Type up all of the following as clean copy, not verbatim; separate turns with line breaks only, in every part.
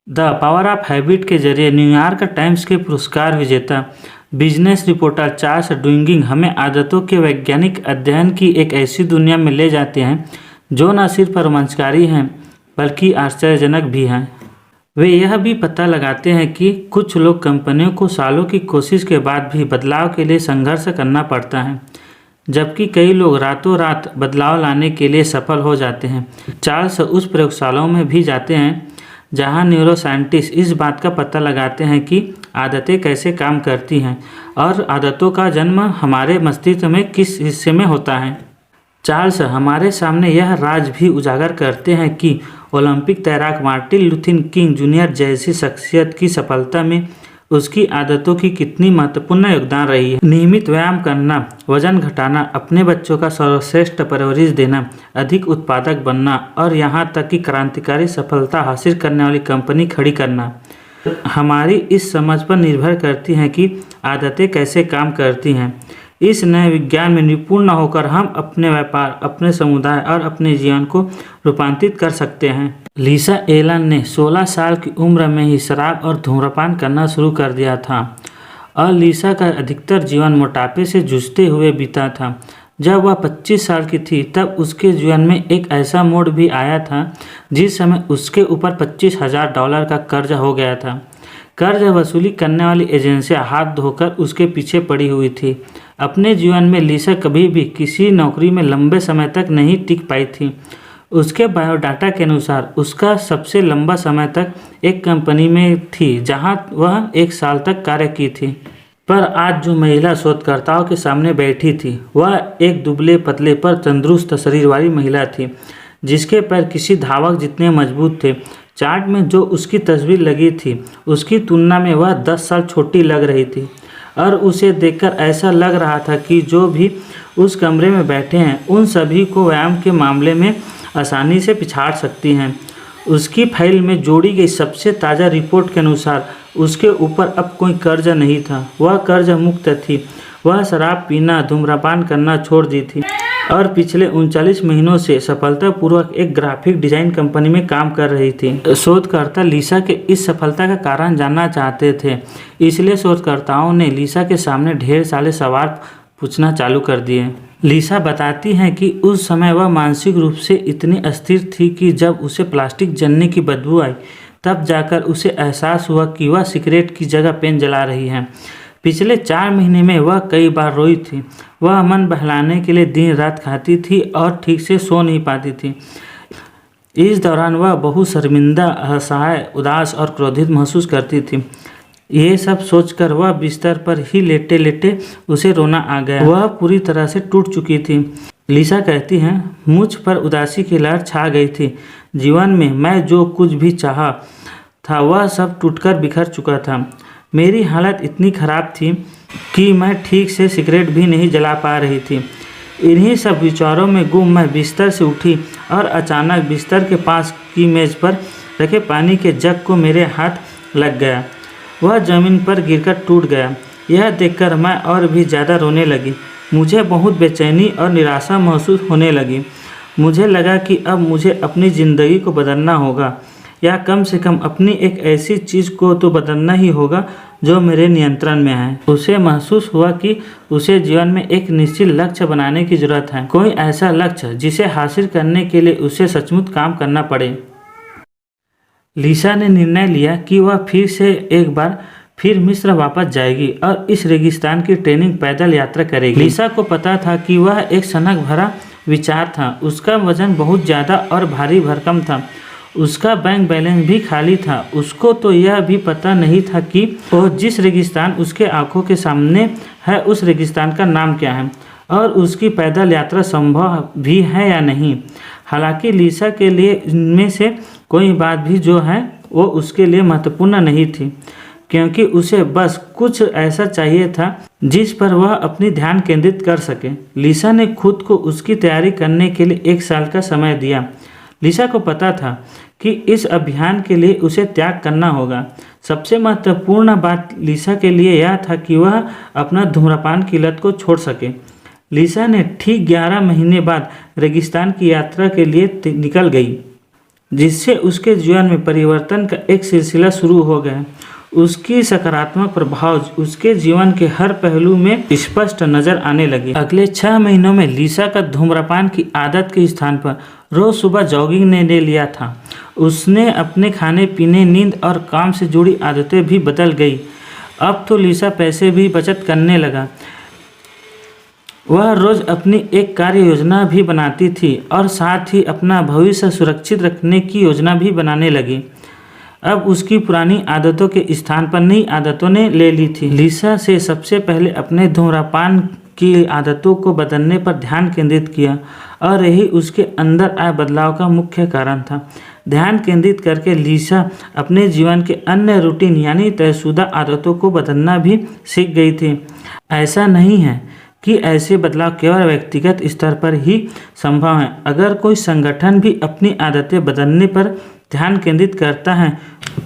The power of habit के जरिए New York times के पुरस्कार विजेता बिजनेस रिपोर्टर चार्ल्स डुइंगिंग हमें आदतों के वैज्ञानिक अध्ययन की एक ऐसी दुनिया में ले जाते हैं जो न सिर्फ रोमांचकारी हैं बल्कि आश्चर्यजनक भी हैं। वे यह भी पता लगाते हैं कि कुछ लोग कंपनियों को सालों की कोशिश के बाद भी बदलाव के लिए संघर्ष करना पड़ता है, जबकि कई लोग रातों रात बदलाव लाने के लिए सफल हो जाते हैं। चार्ल्स उस प्रयोगशालाओं में भी जाते हैं जहां न्यूरोसाइंटिस्ट इस बात का पता लगाते हैं कि आदतें कैसे काम करती हैं और आदतों का जन्म हमारे मस्तिष्क में किस हिस्से में होता है। चार्ल्स हमारे सामने यह राज भी उजागर करते हैं कि ओलंपिक तैराक मार्टिन लूथर किंग जूनियर जैसी शख्सियत की सफलता में उसकी आदतों की कितनी महत्वपूर्ण योगदान रही है। नियमित व्यायाम करना, वजन घटाना, अपने बच्चों का सर्वश्रेष्ठ परवरिश देना, अधिक उत्पादक बनना और यहाँ तक कि क्रांतिकारी सफलता हासिल करने वाली कंपनी खड़ी करना हमारी इस समझ पर निर्भर करती हैं कि आदतें कैसे काम करती हैं। इस नए विज्ञान में निपुण होकर हम अपने व्यापार, अपने समुदाय और अपने जीवन को रूपांतरित कर सकते हैं। लिसा एलन ने 16 साल की उम्र में ही शराब और धूम्रपान करना शुरू कर दिया था और लिसा का अधिकतर जीवन मोटापे से जूझते हुए बीता था। जब वह 25 साल की थी तब उसके जीवन में एक ऐसा मोड़ भी आया था जिस समय उसके ऊपर $25,000 का कर्ज हो गया था। कर्ज वसूली करने वाली एजेंसियां हाथ धोकर उसके पीछे पड़ी हुई थी। अपने जीवन में लिसा कभी भी किसी नौकरी में लंबे समय तक नहीं टिक पाई थी। उसके बायोडाटा के अनुसार उसका सबसे लंबा समय तक एक कंपनी में थी जहां वह 1 साल तक कार्य की थी। पर आज जो महिला शोधकर्ताओं के सामने बैठी थी वह एक दुबले पतले पर तंदुरुस्त शरीर वाली महिला थी जिसके पैर किसी धावक जितने मजबूत थे। चार्ट में जो उसकी तस्वीर लगी थी उसकी तुलना में वह 10 साल छोटी लग रही थी और उसे देखकर ऐसा लग रहा था कि जो भी उस कमरे में बैठे हैं उन सभी को व्यायाम के मामले में आसानी से पिछाड़ सकती हैं। उसकी फाइल में जोड़ी गई सबसे ताज़ा रिपोर्ट के अनुसार उसके ऊपर अब कोई कर्ज नहीं था। वह कर्ज मुक्त थी। वह शराब पीना, धूम्रपान करना छोड़ दी थी और पिछले 39 महीनों से सफलतापूर्वक एक ग्राफिक डिज़ाइन कंपनी में काम कर रही थी। शोधकर्ता लिसा के इस सफलता का कारण जानना चाहते थे, इसलिए शोधकर्ताओं ने लिसा के सामने ढेर सारे सवाल पूछना चालू कर दिए। लिसा बताती हैं कि उस समय वह मानसिक रूप से इतनी अस्थिर थी कि जब उसे प्लास्टिक जलने की बदबू आई तब जाकर उसे एहसास हुआ कि वह सिगरेट की जगह पेन जला रही है। पिछले 4 महीने में वह कई बार रोई थी। वह मन बहलाने के लिए दिन रात खाती थी और ठीक से सो नहीं पाती थी। इस दौरान वह बहुत शर्मिंदा, असहाय, उदास और क्रोधित महसूस करती थी। ये सब सोचकर वह बिस्तर पर ही लेटे लेटे उसे रोना आ गया। वह पूरी तरह से टूट चुकी थी। लिसा कहती हैं, मुझ पर उदासी की लहर छा गई थी। जीवन में मैं जो कुछ भी चाहा था वह सब टूटकर बिखर चुका था। मेरी हालत इतनी ख़राब थी कि मैं ठीक से सिगरेट भी नहीं जला पा रही थी। इन्हीं सब विचारों में गुम मैं बिस्तर से उठी और अचानक बिस्तर के पास की मेज़ पर रखे पानी के जग को मेरे हाथ लग गया। वह ज़मीन पर गिरकर टूट गया। यह देखकर मैं और भी ज़्यादा रोने लगी। मुझे बहुत बेचैनी और निराशा महसूस होने लगी। मुझे लगा कि अब मुझे अपनी ज़िंदगी को बदलना होगा, या कम से कम अपनी एक ऐसी चीज़ को तो बदलना ही होगा जो मेरे नियंत्रण में है। उसे महसूस हुआ कि उसे जीवन में एक निश्चित लक्ष्य बनाने की ज़रूरत है, कोई ऐसा लक्ष्य जिसे हासिल करने के लिए उसे सचमुच काम करना पड़े। लिसा ने निर्णय लिया कि वह एक बार फिर मिस्र वापस जाएगी और इस रेगिस्तान की ट्रेनिंग पैदल यात्रा करेगी। लिसा को पता था कि वह एक सनक भरा विचार था। उसका वजन बहुत ज़्यादा और भारी भरकम था। उसका बैंक बैलेंस भी खाली था। उसको तो यह भी पता नहीं था कि वह जिस रेगिस्तान उसके आंखों के सामने है उस रेगिस्तान का नाम क्या है और उसकी पैदल यात्रा संभव भी है या नहीं। हालांकि लिसा के लिए इनमें से कोई बात भी जो है वो उसके लिए महत्वपूर्ण नहीं थी, क्योंकि उसे बस कुछ ऐसा चाहिए था जिस पर वह अपनी ध्यान केंद्रित कर सके। लिसा ने खुद को उसकी तैयारी करने के लिए 1 साल का समय दिया। लिसा को पता था कि इस अभियान के लिए उसे त्याग करना होगा। सबसे महत्वपूर्ण बात लिसा के लिए यह था कि वह अपना धूम्रपान की लत को छोड़ सके। लिसा ने ठीक 11 महीने बाद रेगिस्तान की यात्रा के लिए निकल गई। जिससे उसके जीवन में परिवर्तन का एक सिलसिला शुरू हो गया। उसकी सकारात्मक प्रभाव उसके जीवन के हर पहलू में स्पष्ट नजर आने लगे। अगले 6 महीनों में लिसा का धूम्रपान की आदत के स्थान पर रोज सुबह जॉगिंग ने ले लिया था। उसने अपने खाने पीने, नींद और काम से जुड़ी आदतें भी बदल गई। अब तो लिसा पैसे भी बचत करने लगा। वह रोज अपनी एक कार्य योजना भी बनाती थी और साथ ही अपना भविष्य सुरक्षित रखने की योजना भी बनाने लगी। अब उसकी पुरानी आदतों के स्थान पर नई आदतों ने ले ली थी। लिसा से सबसे पहले अपने धूम्रपान की आदतों को बदलने पर ध्यान केंद्रित किया और यही उसके अंदर आए बदलाव का मुख्य कारण था। ध्यान केंद्रित करके लिसा अपने जीवन के अन्य रूटीन यानी तयशुदा आदतों को बदलना भी सीख गई थी। ऐसा नहीं है कि ऐसे बदलाव केवल व्यक्तिगत स्तर पर ही संभव हैं। अगर कोई संगठन भी अपनी आदतें बदलने पर ध्यान केंद्रित करता है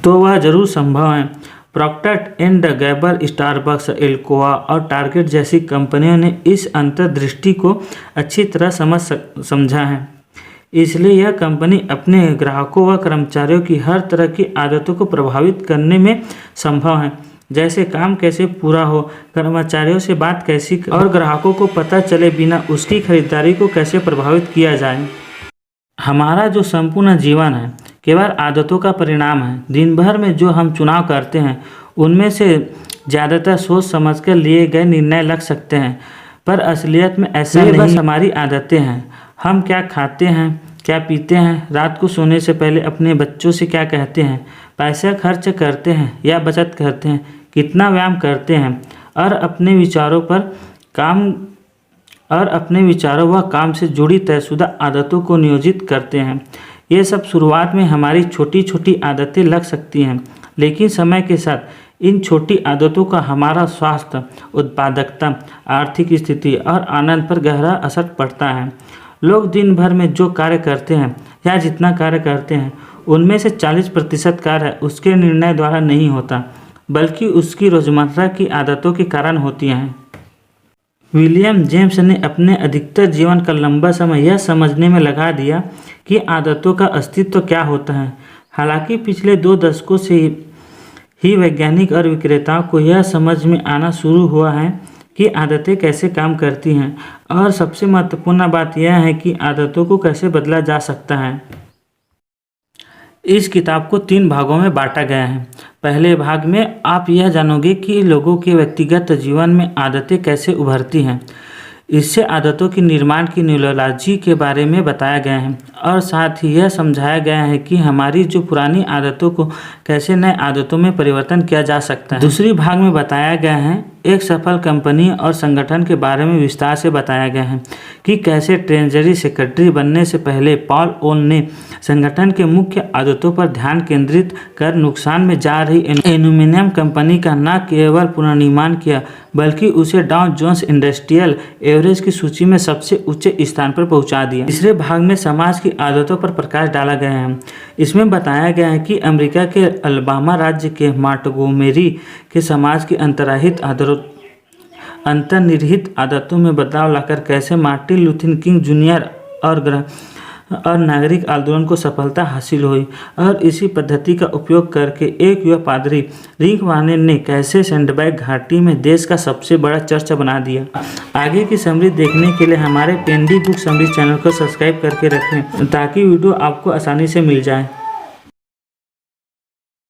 तो वह जरूर संभव है। प्रॉक्टर एंड गैबल, स्टारबक्स, एल्कोआ और टारगेट जैसी कंपनियों ने इस अंतर्दृष्टि को अच्छी तरह समझा है। इसलिए यह कंपनी अपने ग्राहकों व कर्मचारियों की हर तरह की आदतों को प्रभावित करने में संभव है, जैसे काम कैसे पूरा हो, कर्मचारियों से बात कैसी और ग्राहकों को पता चले बिना उसकी खरीदारी को कैसे प्रभावित किया जाए। हमारा जो संपूर्ण जीवन है केवल आदतों का परिणाम है। दिन भर में जो हम चुनाव करते हैं उनमें से ज़्यादातर सोच समझकर लिए गए निर्णय लग सकते हैं, पर असलियत में ऐसा नहीं। बस हमारी आदतें हैं। हम क्या खाते हैं, क्या पीते हैं, रात को सोने से पहले अपने बच्चों से क्या कहते हैं, पैसा खर्च करते हैं या बचत करते हैं, कितना व्यायाम करते हैं और अपने विचारों व काम से जुड़ी तयशुदा आदतों को नियोजित करते हैं। ये सब शुरुआत में हमारी छोटी छोटी आदतें लग सकती हैं, लेकिन समय के साथ इन छोटी आदतों का हमारा स्वास्थ्य, उत्पादकता, आर्थिक स्थिति और आनंद पर गहरा असर पड़ता है। लोग दिन भर में जो कार्य करते हैं या जितना कार्य करते हैं उनमें से 40% कार्य उसके निर्णय द्वारा नहीं होता, बल्कि उसकी रोजमर्रा की आदतों के कारण होती हैं। विलियम जेम्स ने अपने अधिकतर जीवन का लंबा समय यह समझने में लगा दिया कि आदतों का अस्तित्व क्या होता है। हालांकि पिछले 2 दशकों से ही वैज्ञानिक और विक्रेताओं को यह समझ में आना शुरू हुआ है कि आदतें कैसे काम करती हैं और सबसे महत्वपूर्ण बात यह है कि आदतों को कैसे बदला जा सकता है। इस किताब को 3 भागों में बांटा गया है। पहले भाग में आप यह जानोगे कि लोगों के व्यक्तिगत जीवन में आदतें कैसे उभरती हैं। इससे आदतों के निर्माण की न्यूरोलॉजी के बारे में बताया गया है और साथ ही यह समझाया गया है कि हमारी जो पुरानी आदतों को कैसे नए आदतों में परिवर्तन किया जा सकता है। दूसरी भाग में बताया गया है एक सफल कंपनी और संगठन के बारे में विस्तार से बताया गया है कि कैसे ट्रेजरी सेक्रेटरी बनने से पहले पॉल ओल ने संगठन के मुख्य आदतों पर ध्यान केंद्रित कर नुकसान में जा रही एल्यूमीनियम कंपनी का न केवल पुनर्निर्माण किया बल्कि उसे डाउ जोन्स इंडस्ट्रियल एवरेज की सूची में सबसे ऊंचे स्थान पर पहुंचा दिया। तीसरे भाग में समाज की आदतों पर प्रकाश डाला गया है। इसमें बताया गया है कि अमेरिका के अलबामा राज्य के मोंटगोमेरी के समाज की अंतर्निहित आदतों में बदलाव लाकर कैसे मार्टिन लूथर किंग जूनियर और नागरिक आंदोलन को सफलता हासिल हुई और इसी पद्धति का उपयोग करके एक युवा पादरी रिक वार्नेर ने कैसे सैंडबैग घाटी में देश का सबसे बड़ा चर्च बना दिया। आगे की समरी देखने के लिए हमारे पेंडी बुक समरी चैनल को सब्सक्राइब करके रखें ताकि वीडियो आपको आसानी से मिल जाए।